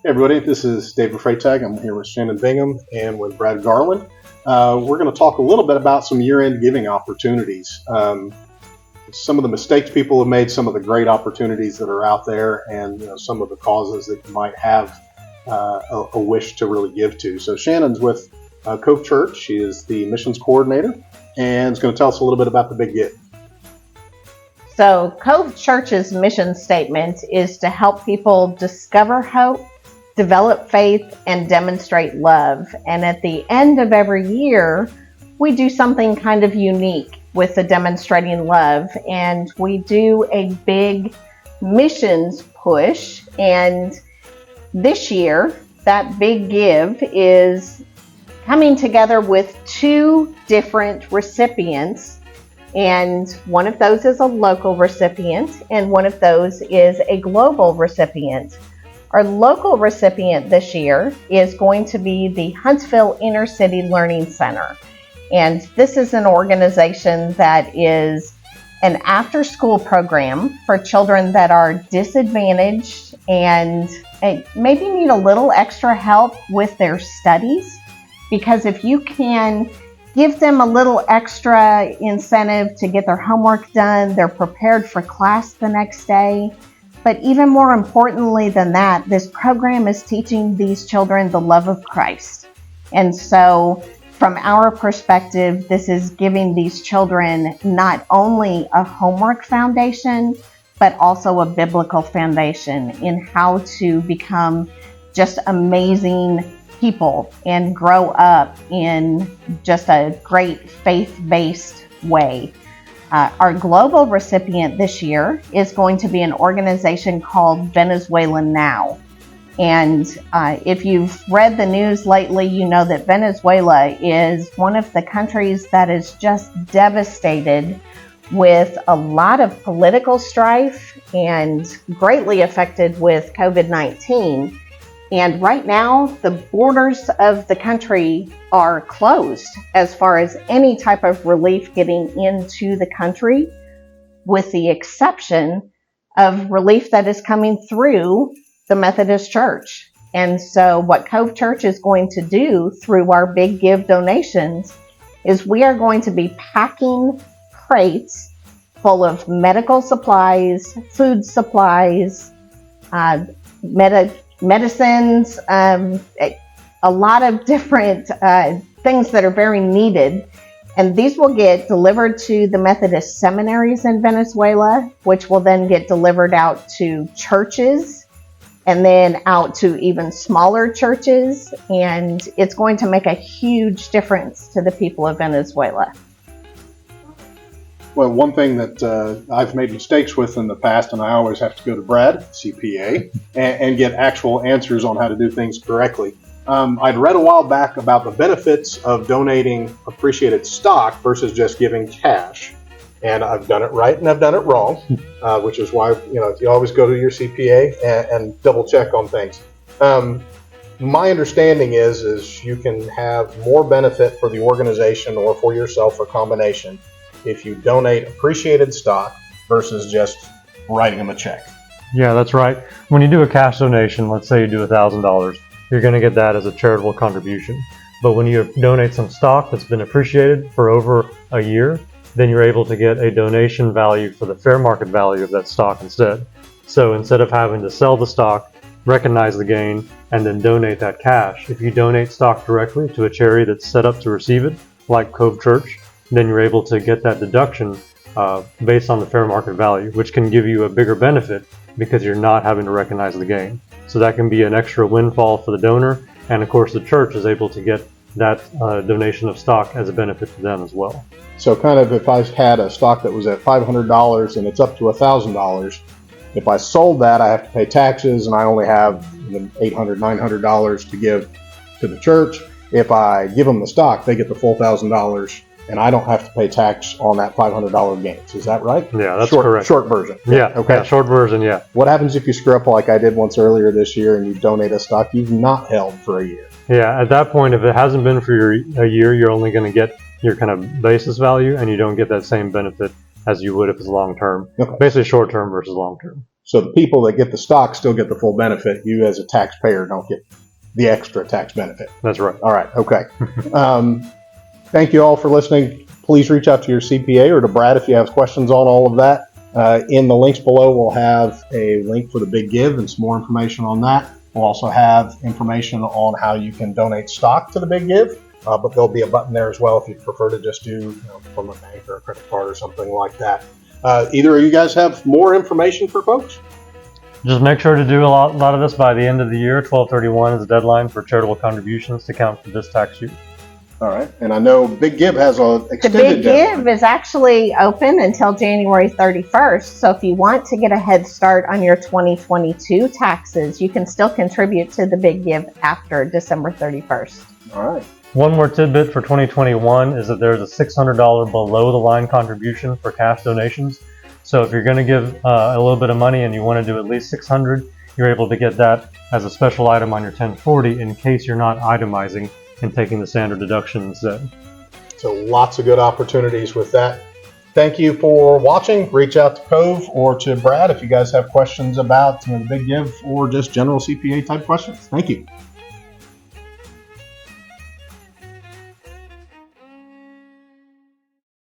Hey everybody, this is David Freytag. I'm here with Shannon Bingham and with Brad Garland. We're going to talk a little bit about some year-end giving opportunities. Some of the mistakes people have made, some of the great opportunities that are out there, and some of the causes that you might have a wish to really give to. So Shannon's with Cove Church. She is the missions coordinator and is going to tell us a little bit about the Big Give. So Cove Church's mission statement is to help people discover hope, develop faith, and demonstrate love. And at the end of every year, we do something kind of unique with the demonstrating love. And we do a big missions push. And this year, that big give is coming together with two different recipients. And one of those is a local recipient, and one of those is a global recipient. Our local recipient this year is going to be the Huntsville Inner City Learning Center. And this is an organization that is an after-school program for children that are disadvantaged and maybe need a little extra help with their studies. Because if you can give them a little extra incentive to get their homework done, they're prepared for class the next day. But even more importantly than that, this program is teaching these children the love of Christ. And so from our perspective, this is giving these children not only a homework foundation, but also a biblical foundation in how to become just amazing people and grow up in just a great faith-based way. Our global recipient this year is going to be an organization called Venezuela Now. And if you've read the news lately, you know that Venezuela is one of the countries that is just devastated with a lot of political strife and greatly affected with COVID-19. And right now, the borders of the country are closed as far as any type of relief getting into the country, with the exception of relief that is coming through the Methodist Church. And so what Cove Church is going to do through our Big Give donations is we are going to be packing crates full of medical supplies, food supplies, medicines, a lot of different things that are very needed. And these will get delivered to the Methodist seminaries in Venezuela, which will then get delivered out to churches and then out to even smaller churches. And it's going to make a huge difference to the people of Venezuela. Well, one thing that I've made mistakes with in the past, and I always have to go to Brad, CPA, and get actual answers on how to do things correctly. I'd read a while back about the benefits of donating appreciated stock versus just giving cash. And I've done it right and I've done it wrong, which is why you always go to your CPA and double check on things. My understanding is you can have more benefit for the organization or for yourself, or combination, if you donate appreciated stock versus just writing them a check. Yeah, that's right. When you do a cash donation, let's say you do $1,000, you're going to get that as a charitable contribution. But when you donate some stock that's been appreciated for over a year, then you're able to get a donation value for the fair market value of that stock instead. So instead of having to sell the stock, recognize the gain, and then donate that cash, if you donate stock directly to a charity that's set up to receive it, like Cove Church, then you're able to get that deduction based on the fair market value, which can give you a bigger benefit because you're not having to recognize the gain. So that can be an extra windfall for the donor, and of course the church is able to get that donation of stock as a benefit to them as well. So kind of if I had a stock that was at $500 and it's up to $1,000, if I sold that, I have to pay taxes, and I only have $800, $900 to give to the church. If I give them the stock, they get the full $1,000, and I don't have to pay tax on that $500 gains. Is that right? Yeah, that's correct. correct. Short version. Yeah, okay. Yeah, short version, yeah. What happens if you screw up like I did once earlier this year and you donate a stock you've not held for a year? Yeah, at that point, if it hasn't been for a year, you're only going to get your kind of basis value, and you don't get that same benefit as you would if it's long term. Okay. Basically short term versus long term. So the people that get the stock still get the full benefit. You as a taxpayer don't get the extra tax benefit. That's right. All right. Okay. Thank you all for listening. Please reach out to your CPA or to Brad if you have questions on all of that. In the links below, we'll have a link for the Big Give and some more information on that. We'll also have information on how you can donate stock to the Big Give, but there'll be a button there as well if you prefer to just do from a bank or a credit card or something like that. Either of you guys have more information for folks? Just make sure to do a lot of this by the end of the year. 12/31 is the deadline for charitable contributions to count for this tax year. All right. And I know Big Give has a The extended Big deadline. Give is actually open until January 31st. So if you want to get a head start on your 2022 taxes, you can still contribute to the Big Give after December 31st. All right. One more tidbit for 2021 is that there's a $600 below the line contribution for cash donations. So if you're going to give a little bit of money and you want to do at least $600, you're able to get that as a special item on your 1040 in case you're not itemizing and taking the standard deduction instead. So lots of good opportunities with that. Thank you for watching. Reach out to Cove or to Brad if you guys have questions about the Big Give or just general CPA type questions. Thank you.